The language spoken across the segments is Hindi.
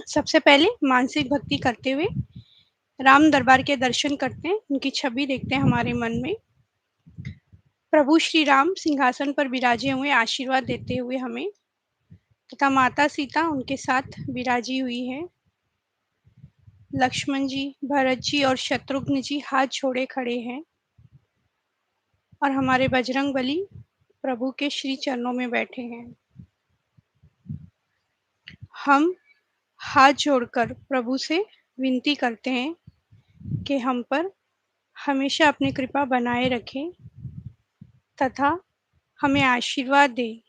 सबसे पहले मानसिक भक्ति करते हुए राम दरबार के दर्शन करते हैं, उनकी छवि देखते हैं हमारे मन में। प्रभु श्री राम सिंहासन पर विराजे हुए आशीर्वाद देते हुए हमें, तथा माता सीता उनके साथ विराजी हुई है। लक्ष्मण जी, भरत जी और शत्रुघ्न जी हाथ जोड़े खड़े हैं और हमारे बजरंगबली प्रभु के श्री चरणों में बैठे हैं। हम हाथ जोड़कर प्रभु से विनती करते हैं कि हम पर हमेशा अपनी कृपा बनाए रखें तथा हमें आशीर्वाद दें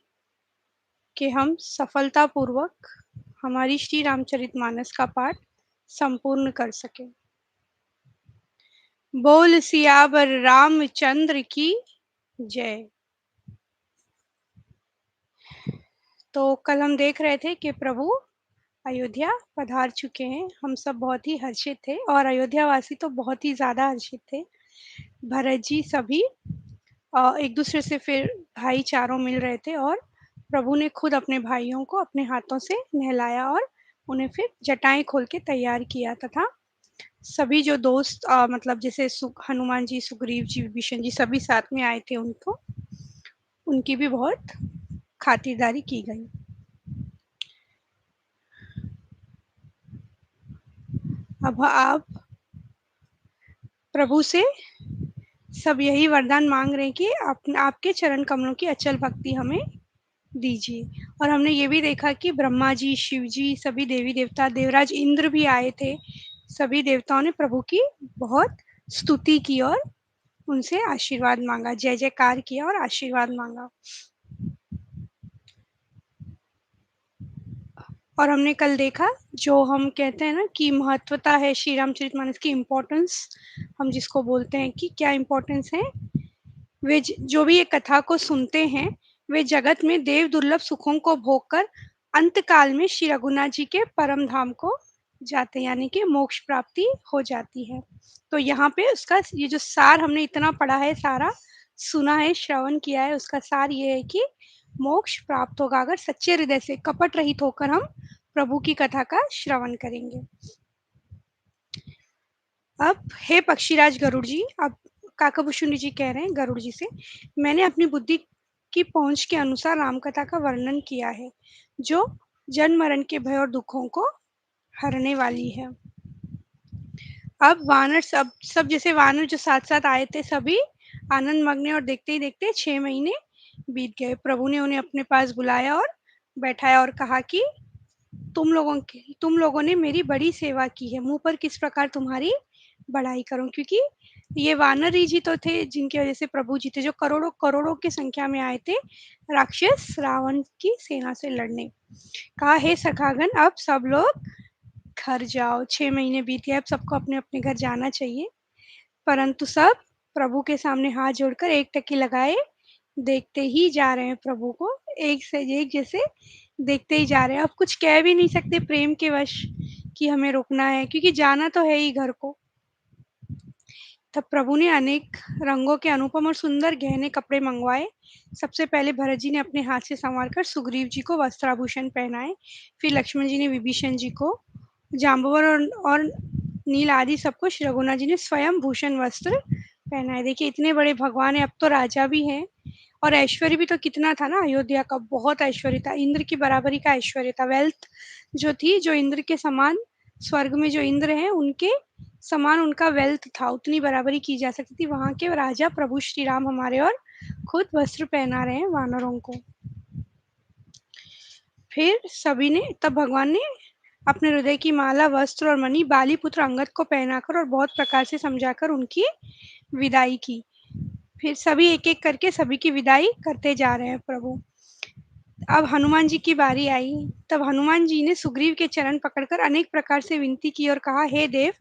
कि हम सफलतापूर्वक हमारी श्री रामचरितमानस का पाठ संपूर्ण कर सकें। बोल सियावर रामचंद्र की जय। तो कल हम देख रहे थे कि प्रभु अयोध्या पधार चुके हैं। हम सब बहुत ही हर्षित थे और अयोध्या वासी तो बहुत ही ज़्यादा हर्षित थे। भरत जी सभी एक दूसरे से फिर भाई चारों मिल रहे थे और प्रभु ने खुद अपने भाइयों को अपने हाथों से नहलाया और उन्हें फिर जटाएं खोल के तैयार किया तथा सभी जो दोस्त मतलब जैसे हनुमान जी, सुग्रीव जी, विभीषण जी सभी साथ में आए थे, उनको उनकी भी बहुत खातिरदारी की गई। अब आप प्रभु से सब यही वरदान मांग रहे हैं कि आपके चरण कमलों की अचल भक्ति हमें दीजिए। और हमने ये भी देखा कि ब्रह्मा जी, शिव जी, सभी देवी देवता, देवराज इंद्र भी आए थे। सभी देवताओं ने प्रभु की बहुत स्तुति की और उनसे आशीर्वाद मांगा, जय जयकार किया और आशीर्वाद मांगा। और हमने कल देखा, जो हम कहते हैं ना कि महत्वता है श्री रामचरितमानस की, इम्पोर्टेंस हम जिसको बोलते हैं कि क्या इम्पोर्टेंस है, वे जो भी ये कथा को सुनते हैं वे जगत में देव दुर्लभ सुखों को भोग कर अंत काल में श्री रघुनाथ जी के परम धाम को जाते हैं, यानी कि मोक्ष प्राप्ति हो जाती है। तो यहाँ पे उसका ये जो सार हमने इतना पढ़ा है, सारा सुना है, श्रवण किया है, उसका सार ये है कि मोक्ष प्राप्त होगा अगर सच्चे हृदय से कपट रहित होकर हम प्रभु की कथा का श्रवण करेंगे। अब हे पक्षीराज गरुड़ जी, अब काकभूषुंडी जी कह रहे हैं गरुड़ जी से, मैंने अपनी बुद्धि की पहुंच के अनुसार रामकथा का वर्णन किया है, जो जन्म मरण के भय और दुखों को हरने वाली है। अब वानर सब जैसे वानर जो साथ साथ आए थे सभी आनंद मग्न, और देखते ही देखते 6 महीने बीत गए। प्रभु ने उन्हें अपने पास बुलाया और बैठाया और कहा कि तुम लोगों ने मेरी बड़ी सेवा की है, मुंह पर किस प्रकार तुम्हारी बढ़ाई करूं, क्योंकि ये वानर ही जी तो थे जिनकी वजह से प्रभु जी थे, जो करोड़ों करोड़ों की संख्या में आए थे राक्षस रावण की सेना से लड़ने। कहा, हे सखागण, अब सब लोग घर जाओ, 6 महीने बीत गए, अब सबको अपने अपने घर जाना चाहिए। परंतु सब प्रभु के सामने हाथ जोड़कर एक टकी लगाए देखते ही जा रहे हैं प्रभु को, एक से एक जैसे देखते ही जा रहे हैं। अब कुछ कह भी नहीं सकते प्रेम के वश कि हमें रुकना है, क्योंकि जाना तो है ही घर को। तब प्रभु ने अनेक रंगों के अनुपम और सुंदर गहने कपड़े मंगवाए। सबसे पहले भरत जी ने अपने हाथ से संवार कर सुग्रीव जी को वस्त्राभूषण पहनाए, फिर लक्ष्मण जी ने विभीषण जी को, जाम्बवर और नील आदि सबको श्री रघुनाथ जी ने स्वयं भूषण वस्त्र पहनाए। देखिए इतने बड़े भगवान है, अब तो राजा भी हैं, और ऐश्वर्य भी तो कितना था ना, अयोध्या का बहुत ऐश्वर्य था, इंद्र की बराबरी का ऐश्वर्य था। वेल्थ जो थी, जो इंद्र के समान, स्वर्ग में जो इंद्र हैं उनके समान उनका वेल्थ था, उतनी बराबरी की जा सकती थी। वहां के राजा प्रभु श्री राम हमारे और खुद वस्त्र पहना रहे हैं वानरों को। फिर सभी ने, तब भगवान ने अपने हृदय की माला, वस्त्र और मणि बाली पुत्र अंगद को पहनाकर और बहुत प्रकार से समझाकर उनकी विदाई की। फिर सभी एक एक करके सभी की विदाई करते जा रहे हैं प्रभु। अब हनुमान जी की बारी आई। तब हनुमान जी ने सुग्रीव के चरण पकड़कर अनेक प्रकार से विनती की और कहा, हे देव,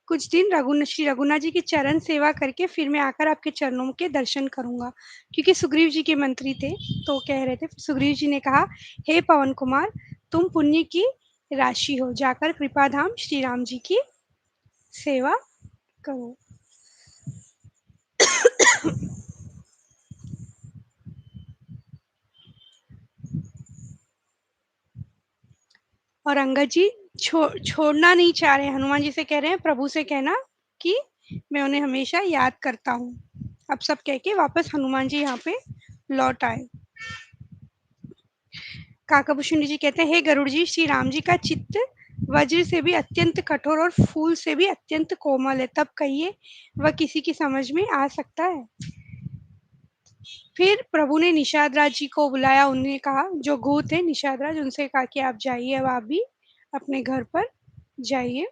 कुछ दिन श्री रघुनाथ जी की चरण सेवा करके फिर मैं आकर आपके चरणों के दर्शन करूंगा, क्योंकि सुग्रीव जी के मंत्री थे तो कह रहे थे। सुग्रीव जी ने कहा, हे पवन कुमार, तुम पुण्य की राशि हो, जाकर कृपा धाम श्री राम जी की सेवा करो। और अंगद जी छोड़ना नहीं चाह रहे हैं। हनुमान जी से कह रहे हैं प्रभु से कहना कि मैं उन्हें हमेशा याद करता हूँ। अब सब कह के वापस हनुमान जी यहाँ पे लौट आए। काकाभूषुंडी जी कहते हैं, हे गरुड़ जी, श्री राम जी का चित्त वज्र से भी अत्यंत कठोर और फूल से भी अत्यंत कोमल है, तब कहिए वह किसी की समझ में आ सकता है। फिर प्रभु ने निषाद राज जी को बुलाया। उन्हें कहा, जो गो थे निषाद राज, उनसे कहा कि आप जाइए, अब आप भी अपने घर पर जाइए।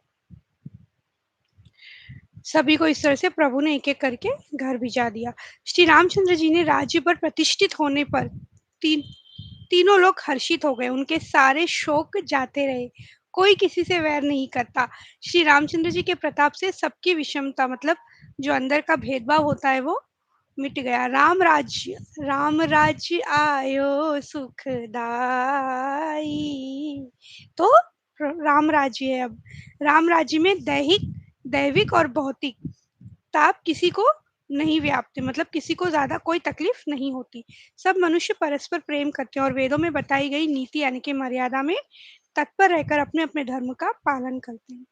सभी को इस तरह से प्रभु ने एक एक करके घर भिजा दिया। श्री रामचंद्र जी ने राज्य पर प्रतिष्ठित होने पर तीन तीनों लोग हर्षित हो गए। उनके सारे शोक जाते रहे। कोई किसी से वैर नहीं करता। श्री रामचंद्र जी के प्रताप से सबकी विषमता, मतलब जो अंदर का भेदभाव होता है, वो मिट गया। राम राज्य आयो सुखदाई। तो राम राज्य है अब। राम राज्य में दैविक और भौतिक ताप किसी को नहीं व्यापते, मतलब किसी को ज्यादा कोई तकलीफ नहीं होती। सब मनुष्य परस्पर प्रेम करते हैं और वेदों में बताई गई नीति यानी कि मर्यादा में तत्पर रहकर अपने अपने धर्म का पालन करते हैं।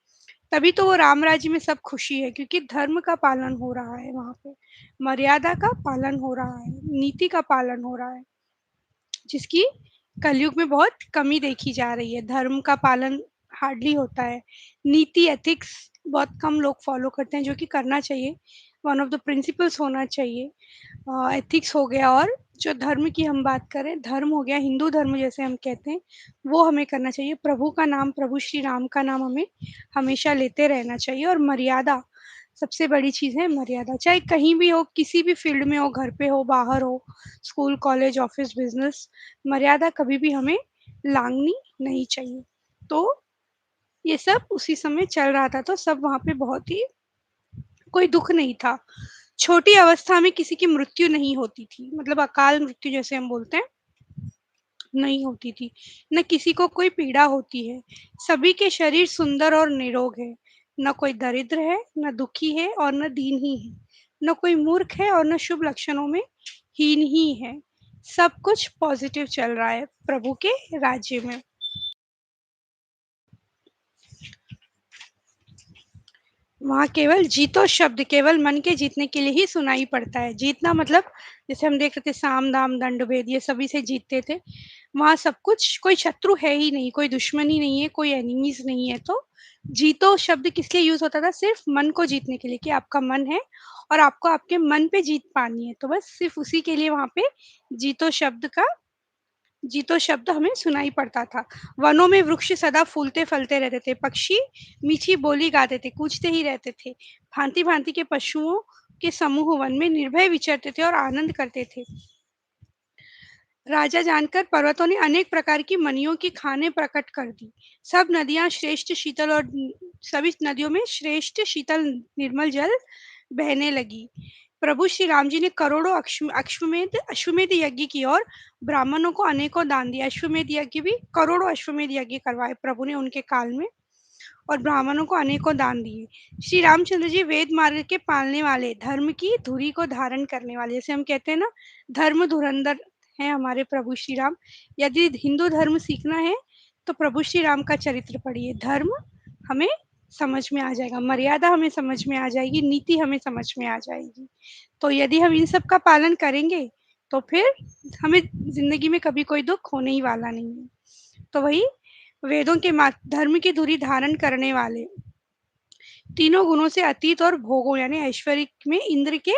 तभी तो वो राम राज्य में सब खुशी है, क्योंकि धर्म का पालन हो रहा है वहां पे, मर्यादा का पालन हो रहा है, नीति का पालन हो रहा है, जिसकी कलयुग में बहुत कमी देखी जा रही है। धर्म का पालन हार्डली होता है। नीति एथिक्स बहुत कम लोग फॉलो करते हैं, जो कि करना चाहिए। वन ऑफ द प्रिंसिपल्स होना चाहिए। एथिक्स हो गया, और जो धर्म की हम बात करें, धर्म हो गया हिंदू धर्म जैसे हम कहते हैं, वो हमें करना चाहिए। प्रभु का नाम, प्रभु श्री राम का नाम हमें हमेशा लेते रहना चाहिए। और मर्यादा सबसे बड़ी चीज़ है, मर्यादा। चाहे कहीं भी हो, किसी भी फील्ड में हो, घर पे हो, बाहर हो, स्कूल, कॉलेज, ऑफिस, बिजनेस, मर्यादा कभी भी हमें लांघनी नहीं चाहिए। तो ये सब उसी समय चल रहा था, तो सब वहाँ पे बहुत ही कोई दुख नहीं था। छोटी अवस्था में किसी की मृत्यु नहीं होती थी, मतलब अकाल मृत्यु जैसे हम बोलते हैं, नहीं होती थी। न किसी को कोई पीड़ा होती है। सभी के शरीर सुंदर और निरोग है। न कोई दरिद्र है, न दुखी है, और न दीनही है। न कोई मूर्ख है और न शुभ लक्षणों में हीन ही है। सब कुछ पॉजिटिव चल रहा है प्रभु के राज्य में। वहाँ केवल जीतो शब्द केवल मन के जीतने के लिए ही सुनाई पड़ता है। जीतना मतलब जैसे हम देख रहे थे, साम दाम दंड भेद, ये सभी से जीतते थे। वहाँ सब कुछ, कोई शत्रु है ही नहीं, कोई दुश्मनी नहीं है, कोई एनिमीज नहीं है। तो जीतो शब्द किस लिए यूज होता था? सिर्फ मन को जीतने के लिए, कि आपका मन है और आपको आपके मन पे जीत पानी है, तो बस सिर्फ उसी के लिए वहाँ पे जीतो शब्द हमें सुनाई पड़ता था। वनों में वृक्ष सदा फूलते फलते रहते थे। पक्षी मीठी बोली गाते थे, कूजते ही रहते थे। भांति भांति के पशुओं के समूह वन में निर्भय विचरते थे और आनंद करते थे। राजा जानकर पर्वतों ने अनेक प्रकार की मनियों की खानें प्रकट कर दी। सब नदियां श्रेष्ठ शीतल और सभी नदियों में श्रेष्ठ शीतल निर्मल जल बहने लगी। प्रभु श्री राम जी ने करोड़ों अश्वमेध यज्ञ की और ब्राह्मणों को अनेकों दान दिया। अश्वमेध यज्ञ भी, करोड़ों अश्वमेध यज्ञ करवाए प्रभु ने उनके काल में, और ब्राह्मणों को अनेकों दान दिए। श्री रामचंद्र जी वेद मार्ग के पालने वाले, धर्म की धुरी को धारण करने वाले, जैसे हम कहते हैं ना, धर्म धुरंधर है हमारे प्रभु श्री राम। यदि हिंदू धर्म सीखना है तो प्रभु श्री राम का चरित्र पढ़िए। धर्म हमें समझ में आ जाएगा, मर्यादा हमें समझ में आ जाएगी, नीति हमें समझ में आ जाएगी। तो यदि हम इन सब का पालन करेंगे तो फिर हमें जिंदगी में कभी कोई दुख होने ही वाला नहीं है। तो वही वेदों के धर्म की धुरी धारण करने वाले, तीनों गुणों से अतीत और भोगों यानी ऐश्वर्य में इंद्र के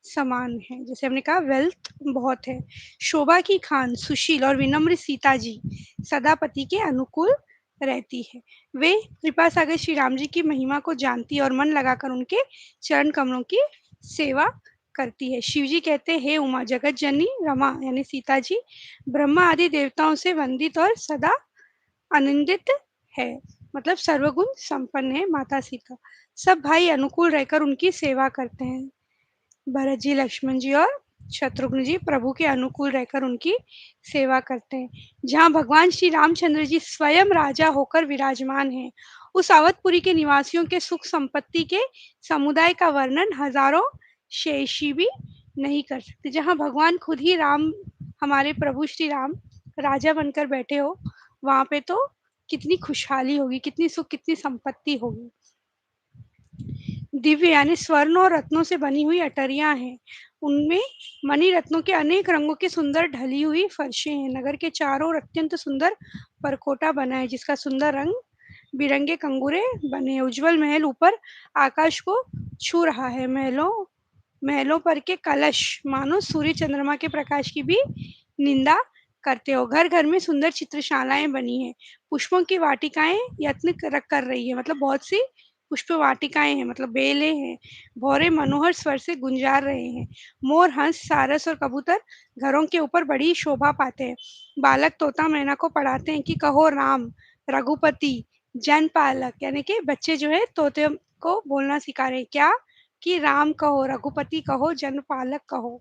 समान है। जैसे हमने कहा, वेल्थ बहुत है। शोभा की खान, सुशील और विनम्र सीता जी सदा पति के अनुकूल रहती है। वे कृपा सागर श्री राम जी की महिमा को जानती और मन लगाकर उनके चरण कमलों की सेवा करती है। शिव जी कहते हैं, हे उमा जगत जननी रमा यानी सीता जी ब्रह्मा आदि देवताओं से वंदित और सदा आनंदित है, मतलब सर्वगुण संपन्न है माता सीता। सब भाई अनुकूल रहकर उनकी सेवा करते हैं। भरत जी, लक्ष्मण जी और शत्रुघ्न जी प्रभु के अनुकूल रहकर उनकी सेवा करते हैं। जहाँ भगवान श्री रामचंद्र जी स्वयं राजा होकर विराजमान हैं, उस अवधपुरी के निवासियों के सुख संपत्ति के समुदाय का वर्णन हजारों शेषी भी नहीं कर सकते। जहाँ भगवान खुद ही राम, हमारे प्रभु श्री राम राजा बनकर बैठे हो, वहां पे तो कितनी खुशहाली होगी, कितनी सुख, कितनी संपत्ति होगी। दिव्य यानी स्वर्ण और रत्नों से बनी हुई अटरियां हैं। उनमें मणि रत्नों के अनेक रंगों की सुंदर ढली हुई फर्शें हैं। नगर के चारों ओर अत्यंत सुंदर परकोटा बना है, जिसका सुंदर रंग बिरंगे कंगूरे बने हैं। उज्जवल महल ऊपर आकाश को छू रहा है। महलों महलों पर के कलश मानो सूर्य चंद्रमा के प्रकाश की भी निंदा करते हो। घर घर में सुंदर चित्रशालाएं बनी हैं। पुष्पों की वाटिकाएं यत्न कर रही है, मतलब बहुत सी पुष्प वाटिकाएं हैं, मतलब बेलें हैं। भौरे मनोहर स्वर से गुंजार रहे हैं। मोर, हंस, सारस और कबूतर घरों के ऊपर बड़ी शोभा पाते हैं। बालक तोता मैना को पढ़ाते हैं कि कहो राम रघुपति जन पालक, यानी कि बच्चे जो है तोते को बोलना सिखा रहे हैं क्या, कि राम कहो, रघुपति कहो, जन पालक कहो।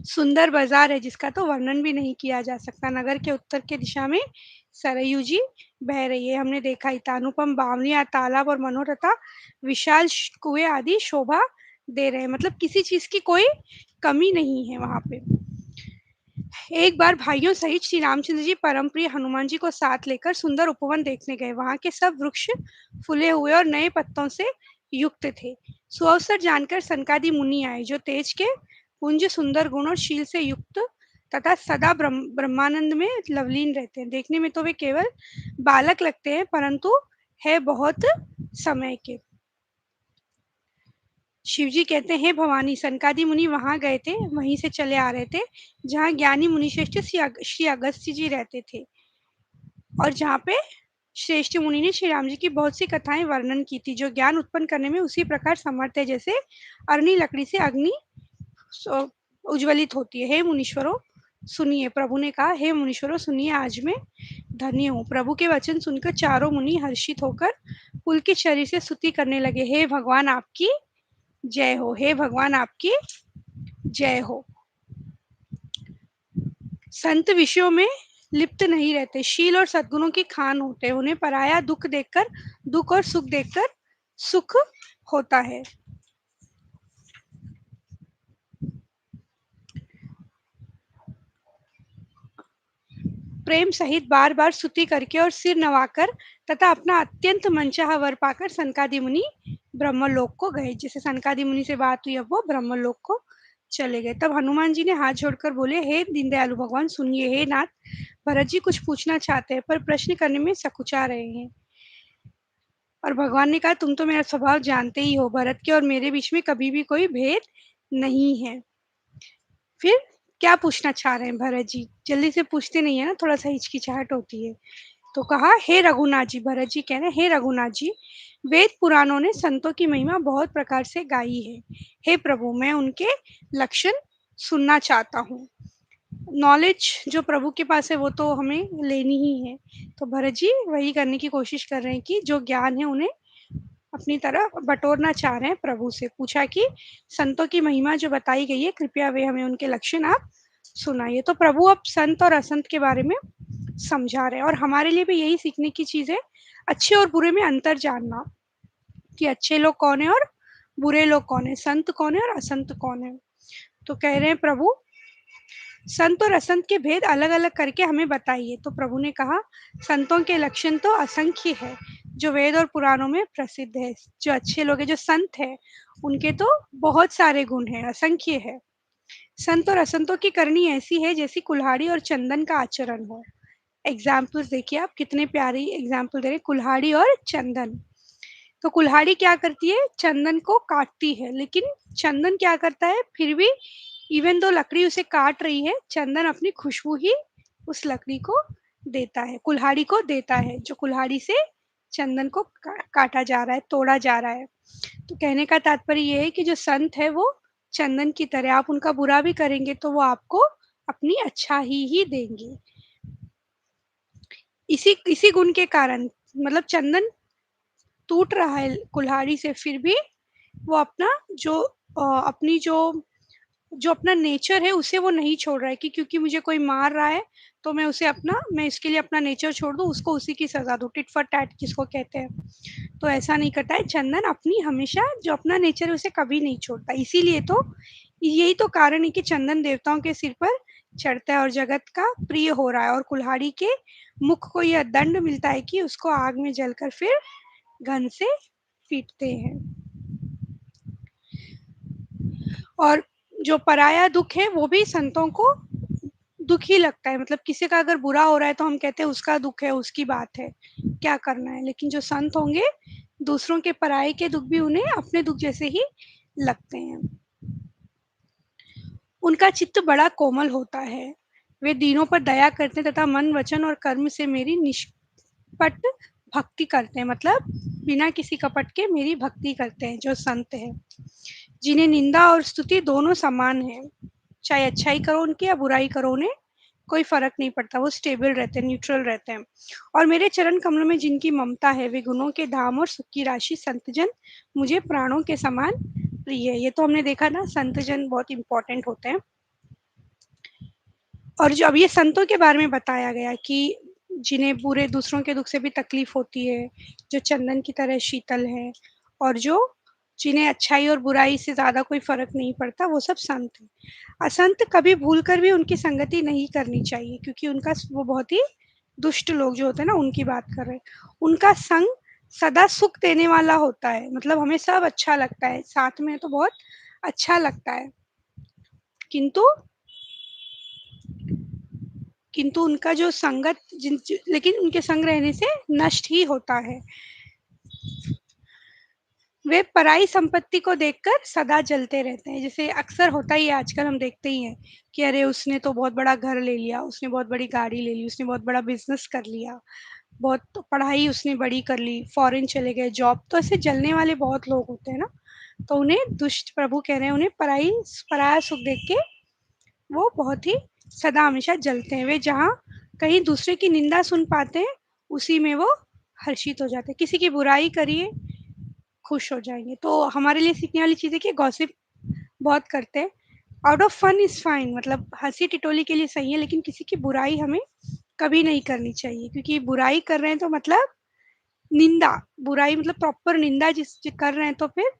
सुंदर बाजार है जिसका तो वर्णन भी नहीं किया जा सकता। नगर के उत्तर के दिशा में सरयू जी बह रही है, हमने देखा ही था। अनुपम बावनिया, तालाब और मनोरथा विशाल कुएं आदि शोभा दे रहे हैं, मतलब किसी चीज की कोई कमी नहीं है वहां पे। एक बार भाइयों सहित श्री रामचंद्र जी परम प्रिय हनुमान जी को साथ लेकर सुंदर उपवन देखने गए। वहां के सब वृक्ष फूले हुए और नए पत्तों से युक्त थे। सुअवसर जानकर सनकादि मुनि आए, जो तेज के पुंज, सुंदर गुण और शील से युक्त तथा सदा ब्रह्मानंद में लवलीन रहते हैं। देखने में तो वे केवल बालक लगते हैं, परंतु है बहुत समय के। शिवजी कहते हैं, हे भवानी, सनकादि मुनि वहां गए थे, वहीं से चले आ रहे थे जहाँ ज्ञानी मुनि श्रेष्ठ श्री अगस्त्य जी रहते थे, और जहाँ पे श्रेष्ठ मुनि ने श्री राम जी की बहुत सी कथाएं वर्णन की थी, जो ज्ञान उत्पन्न करने में उसी प्रकार समर्थ है जैसे अरनी लकड़ी से अग्नि उज्ज्वलित होती है। हे मुनीश्वरों सुनिए, प्रभु ने कहा, हे मुनीश्वरों सुनिए, आज मैं धन्य हूँ। प्रभु के वचन सुनकर चारों मुनि हर्षित होकर पुलकित शरीर से स्तुति करने लगे। हे भगवान आपकी जय हो, हे भगवान आपकी जय हो। संत विषयों में लिप्त नहीं रहते, शील और सद्गुणों की खान होते हैं। उन्हें पराया दुख देखकर दुख और सुख देखकर सुख होता है। प्रेम सहित बार बार स्तुति करके और सिर नवाकर तथा अपना अत्यंत मनचाहा वर पाकर सनकादि मुनि ब्रह्मलोक को गए। जैसे सनकादि मुनि से बात हुई, अब वो ब्रह्मलोक को चले गए। तब हनुमान जी ने हाथ जोड़कर बोले, हे दीनदयालु भगवान सुनिए, हे नाथ, भरत जी कुछ पूछना चाहते हैं पर प्रश्न करने में सकुचा रहे हैं। और भगवान ने कहा, तुम तो मेरा स्वभाव जानते ही हो, भरत के और मेरे बीच में कभी भी कोई भेद नहीं है। फिर क्या पूछना चाह रहे हैं भरत जी, जल्दी से पूछते नहीं है ना, थोड़ा सा हिचकिचाहट होती है। तो कहा, हे रघुनाथ जी, भरत जी कह रहे हैं, हे रघुनाथ जी, वेद पुराणों ने संतों की महिमा बहुत प्रकार से गाई है। हे प्रभु, मैं उनके लक्षण सुनना चाहता हूँ। नॉलेज जो प्रभु के पास है वो तो हमें लेनी ही है। तो भरत जी वही करने की कोशिश कर रहे हैं कि जो ज्ञान है उन्हें अपनी तरफ बटोरना चाह रहे हैं। प्रभु से पूछा कि संतों की महिमा जो बताई गई है, कृपया वे हमें उनके लक्षण आप सुनाइए। तो प्रभु अब संत और असंत के बारे में समझा रहे हैं, और हमारे लिए भी यही सीखने की चीज है, अच्छे और बुरे में अंतर जानना, कि अच्छे लोग कौन है और बुरे लोग कौन है, संत कौन है और असंत कौन है। तो कह रहे हैं प्रभु, संत और असंत के भेद अलग अलग करके हमें बताइए। तो प्रभु ने कहा, संतों के लक्षण तो असंख्य है, जो वेद और पुराणों में प्रसिद्ध है। जो अच्छे लोग हैं, जो संत है, उनके तो बहुत सारे गुण हैं, असंख्य है। संत और असंतों की करनी ऐसी है जैसी कुल्हाड़ी और चंदन का आचरण हो। एग्जाम्पल्स देखिए आप, कितने प्यारी एग्जाम्पल दे रहे, कुल्हाड़ी और चंदन। तो कुल्हाड़ी क्या करती है, चंदन को काटती है, लेकिन चंदन क्या करता है फिर भी, इवन दो लकड़ी उसे काट रही है, चंदन अपनी खुशबू ही उस लकड़ी को देता है, कुल्हाड़ी को देता है, जो कुल्हाड़ी से चंदन को काटा जा रहा है, तोड़ा जा रहा है। तो कहने का तात्पर्य ये है कि जो संत है वो चंदन की तरह, आप उनका बुरा भी करेंगे तो वो आपको अपनी अच्छा ही देंगे। इसी इसी गुण के कारण, मतलब चंदन टूट रहा है कुल्हाड़ी से, फिर भी वो अपना जो अपनी जो अपना नेचर है उसे वो नहीं छोड़ रहा है, कि क्योंकि मुझे कोई मार रहा है तो मैं इसके लिए अपना नेचर छोड़ दूं, उसको उसी की सजा दूं, टिट फॉर टैट जिसको कहते हैं। तो ऐसा नहीं करता है चंदन, अपनी हमेशा जो अपना नेचर है उसे कभी नहीं छोड़ता। इसीलिए तो यही तो कारण है कि चंदन देवताओं के सिर पर चढ़ता है और जगत का प्रिय हो रहा है, और कुल्हाड़ी के मुख को यह दंड मिलता है कि उसको आग में जलकर फिर घन से पीटते हैं। और जो पराया दुख है वो भी संतों को दुख ही लगता है, मतलब किसी का अगर बुरा हो रहा है तो हम कहते हैं उसका दुख है, उसकी बात है, क्या करना है। लेकिन जो संत होंगे, दूसरों के पराये के दुख भी उन्हें अपने दुख जैसे ही लगते हैं। उनका चित्त बड़ा कोमल होता है, वे दीनों पर दया करते हैं तथा मन वचन और कर्म से मेरी निष्पट भक्ति करते हैं, मतलब बिना किसी कपट के मेरी भक्ति करते हैं जो संत है, जिन्हें निंदा और स्तुति दोनों समान है। चाहे अच्छाई करो उनकी या बुराई करो, उन्हें कोई फ़र्क नहीं पड़ता, वो स्टेबल रहते हैं, न्यूट्रल रहते हैं। और मेरे चरण कमलों में जिनकी ममता है, वे गुणों के धाम और सुख की राशि संतजन मुझे प्राणों के समान प्रिय है। ये तो हमने देखा ना, संतजन बहुत इम्पोर्टेंट होते हैं। और जो अब ये संतों के बारे में बताया गया कि जिन्हें बुरे दूसरों के दुख से भी तकलीफ होती है, जो चंदन की तरह शीतल है, और जो जिन्हें अच्छाई और बुराई से ज़्यादा कोई फ़र्क नहीं पड़ता, वो सब संत हैं। असंत कभी भूल कर भी उनकी संगति नहीं करनी चाहिए, क्योंकि उनका वो बहुत ही दुष्ट लोग जो होते हैं ना, उनकी बात कर रहे हैं। उनका संग सदा सुख देने वाला होता है, मतलब हमें सब अच्छा लगता है, साथ में तो बहुत अच्छा लगता है। किंतु किंतु उनका जो संगत लेकिन उनके संग रहने से नष्ट ही होता है। वे पराई संपत्ति को देखकर सदा जलते रहते हैं, जैसे अक्सर होता ही है, आजकल हम देखते ही हैं कि अरे उसने तो बहुत बड़ा घर ले लिया, उसने बहुत बड़ी गाड़ी ले ली, उसने बहुत बड़ा बिजनेस कर लिया, बहुत तो पढ़ाई उसने बड़ी कर ली, फॉरेन चले गए जॉब, तो ऐसे जलने वाले बहुत लोग होते हैं ना। तो उन्हें दुष्ट प्रभु कह रहे हैं, उन्हें पराया सुख देख के वो बहुत ही सदा हमेशा जलते हैं। वे जहाँ कहीं दूसरे की निंदा सुन पाते हैं, उसी में वो हर्षित हो जाते हैं। किसी की बुराई करिए, खुश हो जाएँगे। तो हमारे लिए सीखने वाली चीज़ है कि गॉसिप बहुत करते हैं। Out of fun is fine, मतलब हँसी-ठिठोली के लिए सही है, लेकिन किसी की बुराई हमें कभी नहीं करनी चाहिए, क्योंकि बुराई कर रहे हैं तो मतलब निंदा, बुराई मतलब प्रॉपर निंदा कर रहे हैं, तो फिर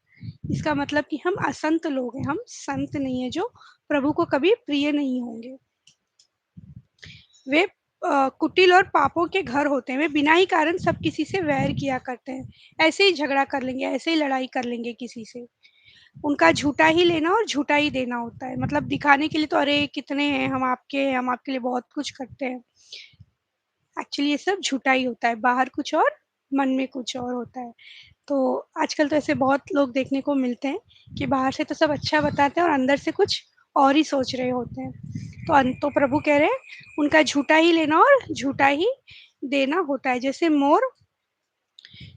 इसका मतलब कि हम असंत लोग हैं, हम संत नहीं है, जो प्रभु को कभी प्रिय नहीं होंगे। वे कुटिल और पापों के घर होते हैं, वे बिना ही कारण सब किसी से वैर किया करते हैं। ऐसे ही झगड़ा कर लेंगे, ऐसे ही लड़ाई कर लेंगे किसी से। उनका झूठा ही लेना और झूठा ही देना होता है, मतलब दिखाने के लिए तो अरे कितने हैं, हम आपके लिए बहुत कुछ करते हैं। एक्चुअली ये सब झूठा ही होता है, बाहर कुछ और, मन में कुछ और होता है। तो आजकल तो ऐसे बहुत लोग देखने को मिलते हैं कि बाहर से तो सब अच्छा बताते हैं और अंदर से कुछ और ही सोच रहे होते हैं। तो प्रभु कह रहे हैं उनका झूठा ही लेना और झूठा ही देना होता है। जैसे मोर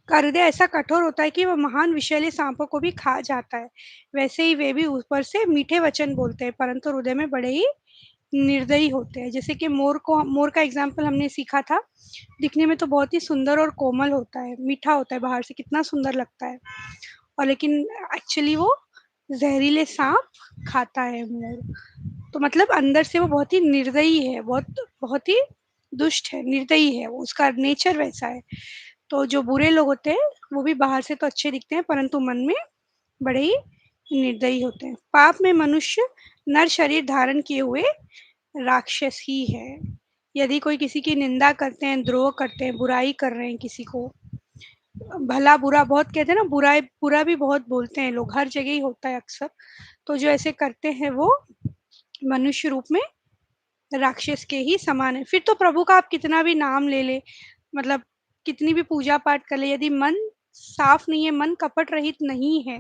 का हृदय ऐसा कठोर होता है कि वह महान विषैले सांपों को भी खा जाता है, वैसे ही वे भी ऊपर से मीठे वचन बोलते हैं, परंतु हृदय में बड़े ही निर्दयी होते हैं। जैसे कि मोर का एग्जाम्पल हमने सीखा था, दिखने में तो बहुत ही सुंदर और कोमल होता है, मीठा होता है, बाहर से कितना सुंदर लगता है, और लेकिन एक्चुअली वो ज़हरीले साँप खाता है मोर। तो मतलब अंदर से वो बहुत ही निर्दयी है, बहुत बहुत ही दुष्ट है, निर्दयी है, वो उसका नेचर वैसा है। तो जो बुरे लोग होते हैं, वो भी बाहर से तो अच्छे दिखते हैं, परंतु मन में बड़े ही निर्दयी होते हैं। पाप में मनुष्य नर शरीर धारण किए हुए राक्षस ही है। यदि कोई किसी की निंदा करते हैं, द्रोह करते हैं, बुराई कर रहे हैं किसी को, भला बुरा बहुत कहते हैं ना, बुरा भी बहुत बोलते हैं लोग, हर जगह ही होता है अक्सर। तो जो ऐसे करते हैं वो मनुष्य रूप में राक्षस के ही समान है। फिर तो प्रभु का आप कितना भी नाम ले ले, मतलब कितनी भी पूजा पाठ कर ले, यदि मन साफ नहीं है, मन कपट रहित नहीं है,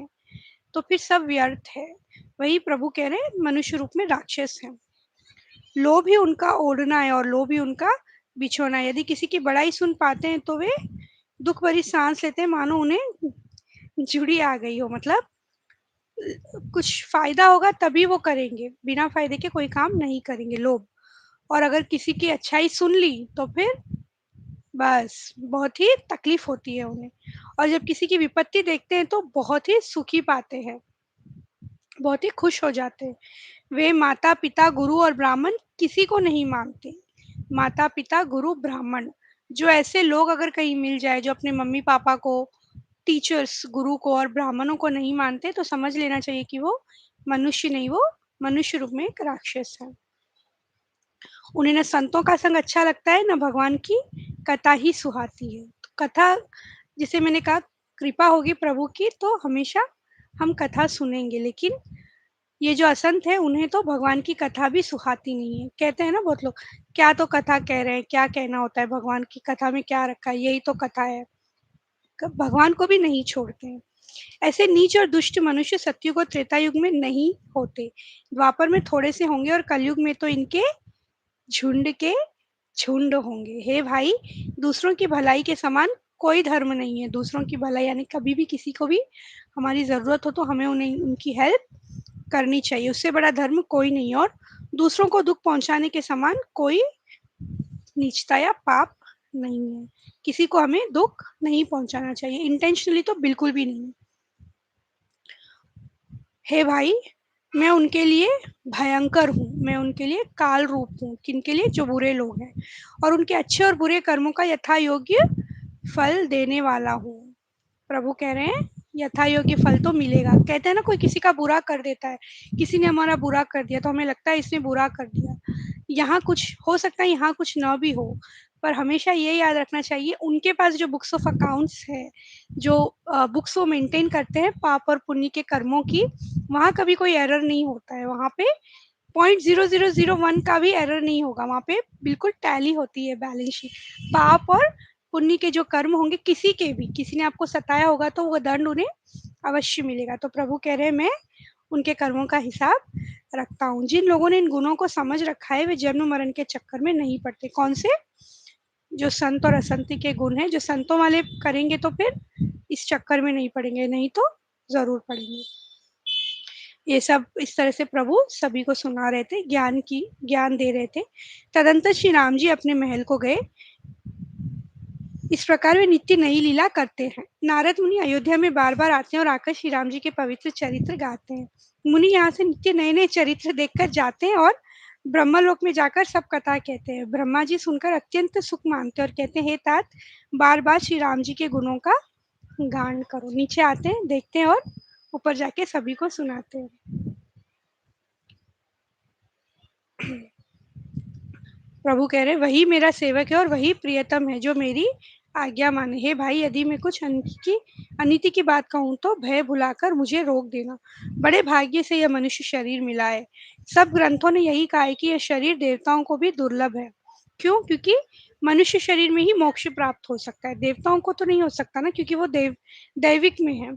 तो फिर सब व्यर्थ है। वही प्रभु कह रहे हैं मनुष्य रूप में राक्षस है। लोभ ही उनका ओढ़ना है और लोभ ही उनका बिछोना है। यदि किसी की बड़ाई सुन पाते हैं तो वे दुख भरी सांस लेते हैं, मानो उन्हें जुड़ी आ गई हो, मतलब कुछ फायदा होगा तभी वो करेंगे, बिना फायदे के कोई काम नहीं करेंगे, लोभ। और अगर किसी की अच्छाई सुन ली तो फिर बस बहुत ही तकलीफ होती है उन्हें। और जब किसी की विपत्ति देखते हैं तो बहुत ही सुखी पाते हैं, बहुत ही खुश हो जाते हैं। वे माता पिता गुरु और ब्राह्मण किसी को नहीं मानते। माता पिता गुरु ब्राह्मण, जो ऐसे लोग अगर कहीं मिल जाए जो अपने मम्मी पापा को, टीचर्स गुरु को और ब्राह्मणों को नहीं मानते, तो समझ लेना चाहिए कि वो मनुष्य नहीं, वो मनुष्य रूप में एक राक्षस है। उन्हें न संतों का संग अच्छा लगता है, न भगवान की कथा ही सुहाती है। तो कथा जिसे मैंने कहा कृपा होगी प्रभु की तो हमेशा हम कथा सुनेंगे, लेकिन ये जो असंत है उन्हें तो भगवान की कथा भी सुहाती नहीं है। कहते हैं ना बहुत लोग, क्या तो कथा कह रहे हैं, क्या कहना होता है, भगवान की कथा में क्या रखा है, यही तो कथा है। भगवान को भी नहीं छोड़ते हैं। ऐसे नीच और दुष्ट मनुष्य सतयुग और त्रेता युग में नहीं होते, द्वापर में थोड़े से होंगे और कलयुग में तो इनके झुंड के झुंड होंगे। हे भाई, दूसरों की भलाई के समान कोई धर्म नहीं है। दूसरों की भलाई यानी कभी भी किसी को भी हमारी ज़रूरत हो तो हमें उन्हें उनकी हेल्प करनी चाहिए, उससे बड़ा धर्म कोई नहीं है। और दूसरों को दुख पहुंचाने के समान कोई नीचता या पाप नहीं है। किसी को हमें दुख नहीं पहुंचाना चाहिए, इंटेंशनली तो बिल्कुल भी नहीं। हे भाई, मैं उनके लिए भयंकर हूँ, मैं उनके लिए काल रूप हूँ, किनके लिए, जो बुरे लोग हैं, और उनके अच्छे और बुरे कर्मों का यथा योग्य फल देने वाला हूँ। प्रभु कह रहे हैं यथा योग्य फल तो मिलेगा। कहते हैं ना, कोई किसी का बुरा कर देता है, किसी ने हमारा बुरा कर दिया तो हमें लगता है इसने बुरा कर दिया, यहाँ कुछ हो सकता है, यहाँ कुछ ना भी हो, पर हमेशा ये याद रखना चाहिए उनके पास जो बुक्स ऑफ अकाउंट्स है, जो बुक्स वो मेंटेन करते हैं पाप और पुण्य के कर्मों की, वहाँ कभी कोई एरर नहीं होता है। वहाँ पे 0.0001 का भी एरर नहीं होगा, वहाँ पे बिल्कुल टैली होती है बैलेंस शीट। पाप और पुण्य के जो कर्म होंगे, किसी के भी, किसी ने आपको सताया होगा तो वो दंड उन्हें अवश्य मिलेगा। तो प्रभु कह रहे हैं मैं उनके कर्मों का हिसाब रखता हूँ। जिन लोगों ने इन गुणों को समझ रखा है वे जन्म मरण के चक्कर में नहीं पड़ते। कौन से? जो संत और असंत के गुण हैं, जो संतों वाले करेंगे तो फिर इस चक्कर में नहीं पड़ेंगे, नहीं तो जरूर पड़ेंगे। ये सब इस तरह से प्रभु सभी को सुना रहे थे, ज्ञान दे रहे थे। तदंतर श्री राम जी अपने महल को गए। इस प्रकार वे नित्य नई लीला करते हैं। नारद मुनि अयोध्या में बार बार आते हैं और आकर श्री राम जी के पवित्र चरित्र गाते हैं। मुनि यहाँ से नित्य नए नए चरित्र देखकर जाते हैं और ब्रह्मलोक में जाकर सब कथा कहते हैं। ब्रह्मा जी सुनकर अत्यंत सुख मानते हैं और कहते हैं, हे तात, बार बार श्री राम जी के गुणों का गान करो। नीचे आते हैं, देखते हैं और ऊपर जाके सभी को सुनाते हैं। प्रभु कह रहे, वही मेरा सेवक है और वही प्रियतम है जो मेरी आज्ञा माने। हे भाई, यदि मैं कुछ अनिति की बात कहूँ तो भय भुलाकर मुझे रोक देना। बड़े भाग्य से यह मनुष्य शरीर मिला है। सब ग्रंथों ने यही कहा है कि यह शरीर देवताओं को भी दुर्लभ है। क्यों? क्योंकि मनुष्य शरीर में ही मोक्ष प्राप्त हो सकता है, देवताओं को तो नहीं हो सकता ना, क्योंकि वो दैविक में है।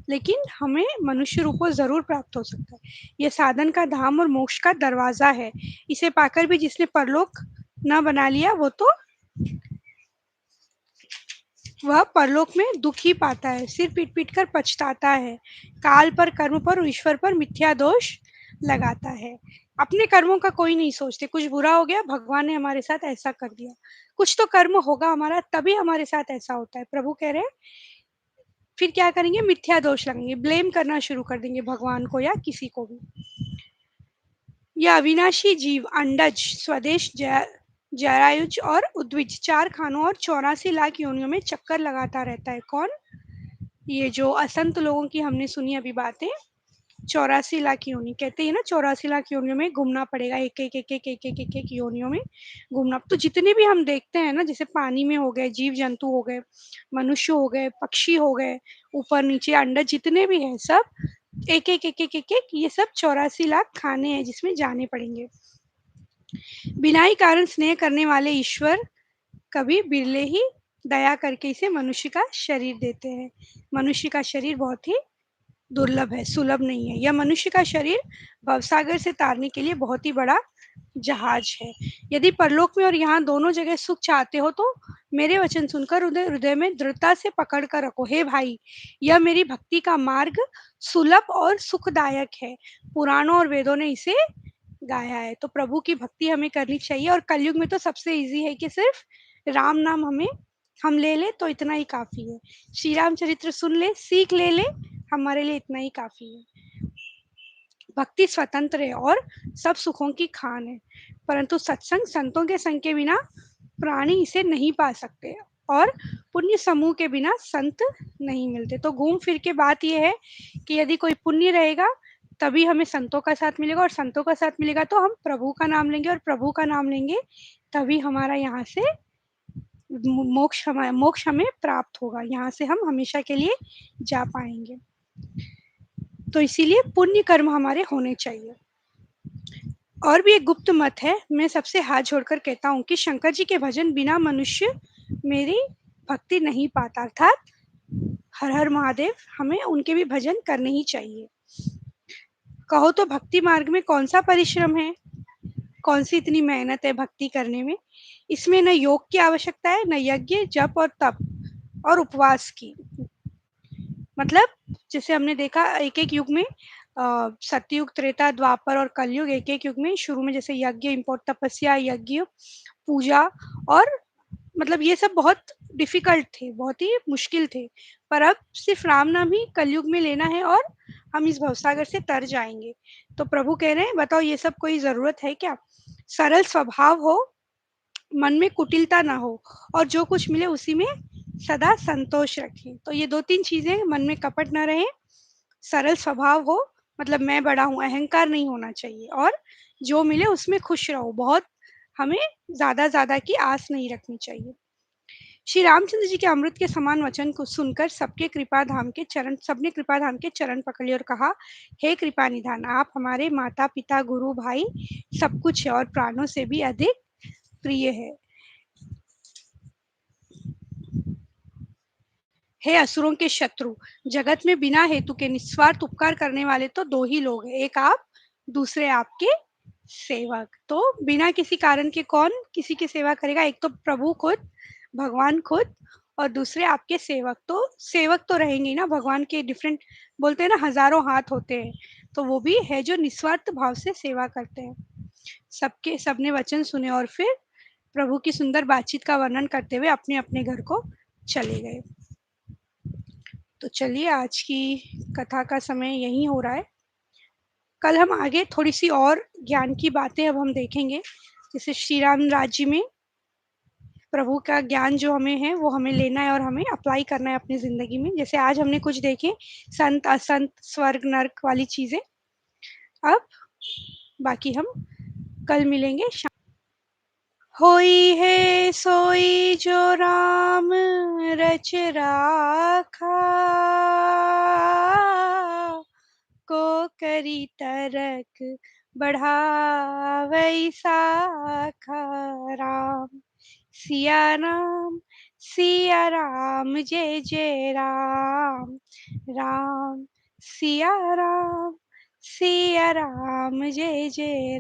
लेकिन हमें मनुष्य रूप में जरूर प्राप्त हो सकता है। यह साधन का धाम और मोक्ष का दरवाजा है। इसे पाकर भी जिसने परलोक न बना लिया वह परलोक में दुख ही पाता है, सिर पीट पीट कर पछताता है, काल पर, कर्म पर और ईश्वर पर मिथ्या दोष लगाता है। अपने कर्मों का कोई नहीं सोचते। कुछ बुरा हो गया, भगवान ने हमारे साथ ऐसा कर दिया, कुछ तो कर्म होगा हमारा तभी हमारे साथ ऐसा होता है। प्रभु कह रहे हैं फिर क्या करेंगे? मिथ्या दोष लगाएंगे, ब्लेम करना शुरू कर देंगे भगवान को या किसी को भी। यह अविनाशी जीव अंडज, स्वदेश, जरायुज और उद्विज, 4 खानों और 84 लाख योनियों में चक्कर लगाता रहता है। कौन? ये जो असंत लोगों की हमने सुनी अभी बातें, 84 लाख योनि कहते हैं ना, 84 लाख योनियों में घूमना पड़ेगा, एक एक योनियों में घूमना। तो जितने भी हम देखते हैं ना, जैसे पानी में हो गए जीव जंतु, हो गए मनुष्य, हो गए पक्षी, हो गए ऊपर नीचे अंडा, जितने भी हैं सब एक ये सब 84 लाख खाने हैं जिसमें जाने पड़ेंगे। बिना ही कारण स्नेह करने वाले ईश्वर कभी बिरले ही दया करके इसे मनुष्य का शरीर देते हैं। मनुष्य का शरीर बहुत ही दुर्लभ है, सुलभ नहीं है। यह मनुष्य का शरीर भवसागर से तारने के लिए बहुत ही बड़ा जहाज है। यदि परलोक में और यहाँ दोनों जगह सुख चाहते हो तो मेरे वचन सुनकर हृदय में दृढ़ता से पकड़ कर रखो। हे भाई, यह मेरी भक्ति का मार्ग सुलभ और सुखदायक है। पुराणों और वेदों ने इसे गाया है। तो प्रभु की भक्ति हमें करनी चाहिए, और कलयुग में तो सबसे इजी है कि सिर्फ राम नाम हम ले ले तो इतना ही काफी है। श्री राम चरित्र सुन ले, सीख ले ले, हमारे लिए इतना ही काफी है। भक्ति स्वतंत्र है और सब सुखों की खान है, परंतु सत्संग, संतों के संग के बिना प्राणी इसे नहीं पा सकते, और पुण्य समूह के बिना संत नहीं मिलते। तो घूम फिर के बात यह है कि यदि कोई पुण्य रहेगा तभी हमें संतों का साथ मिलेगा, और संतों का साथ मिलेगा तो हम प्रभु का नाम लेंगे, और प्रभु का नाम लेंगे तभी हमारा यहाँ से मोक्ष हमें प्राप्त होगा, यहाँ से हम हमेशा के लिए जा पाएंगे। तो इसीलिए पुण्य कर्म हमारे होने चाहिए। और भी एक गुप्त मत है, मैं सबसे हाथ जोड़कर कहता हूँ कि शंकर जी के भजन बिना मनुष्य मेरी भक्ति नहीं पाता, अर्थात हर हर महादेव, हमें उनके भी भजन करने ही चाहिए। कहो तो भक्ति मार्ग में कौन सा परिश्रम है, कौन सी इतनी मेहनत है भक्ति करने में। इसमें न योग की आवश्यकता है, न यज्ञ, जप और तप और उपवास की। मतलब जैसे हमने देखा एक एक युग में, सतयुग, त्रेता, द्वापर और कलयुग, एक एक युग में शुरू में जैसे यज्ञ इम्पोर्ट, तपस्या, यज्ञ, पूजा, और मतलब ये सब बहुत डिफिकल्ट थे, बहुत ही मुश्किल थे। पर अब सिर्फ राम नाम ही कलयुग में लेना है और हम इस भवसागर से तर जाएंगे। तो प्रभु कह रहे हैं, बताओ ये सब कोई जरूरत है क्या? सरल स्वभाव हो, मन में कुटिलता ना हो, और जो कुछ मिले उसी में सदा संतोष रखें। तो ये दो तीन चीजें, मन में कपट ना रहे, सरल स्वभाव हो, मतलब मैं बड़ा हूँ, अहंकार नहीं होना चाहिए, और जो मिले उसमें खुश रहो, बहुत हमें ज्यादा की आस नहीं रखनी चाहिए। श्री रामचंद्र जी के अमृत के समान वचन को सुनकर सबने कृपा धाम के चरण पकड़ लिए और कहा, हे कृपा निधान, आप हमारे माता पिता गुरु भाई सब कुछ है, और प्राणों से भी अधिक प्रिय है। हे असुरों के शत्रु, जगत में बिना हेतु के निस्वार्थ उपकार करने वाले तो दो ही लोग हैं, एक आप, दूसरे आपके सेवक। तो बिना किसी कारण के कौन किसी की सेवा करेगा? एक तो प्रभु खुद, भगवान खुद, और दूसरे आपके सेवक। तो सेवक तो रहेंगे ही ना, भगवान के डिफरेंट, बोलते हैं ना हजारों हाथ होते हैं, तो वो भी है जो निस्वार्थ भाव से सेवा करते हैं। सबने वचन सुने और फिर प्रभु की सुंदर बातचीत का वर्णन करते हुए अपने अपने घर को चले गए। तो चलिए, आज की कथा का समय यही हो रहा है। कल हम आगे थोड़ी सी और ज्ञान की बातें अब हम देखेंगे, जैसे श्री राम राज्य में प्रभु का ज्ञान जो हमें है वो हमें लेना है और हमें अप्लाई करना है अपनी जिंदगी में। जैसे आज हमने कुछ देखे, संत असंत, स्वर्ग नर्क वाली चीजें। अब बाकी हम कल मिलेंगे। होई है सोई जो राम रच राखा, को करी तरक बढ़ावई साखा। राम सिया राम जय जय राम। राम सिया राम जय जय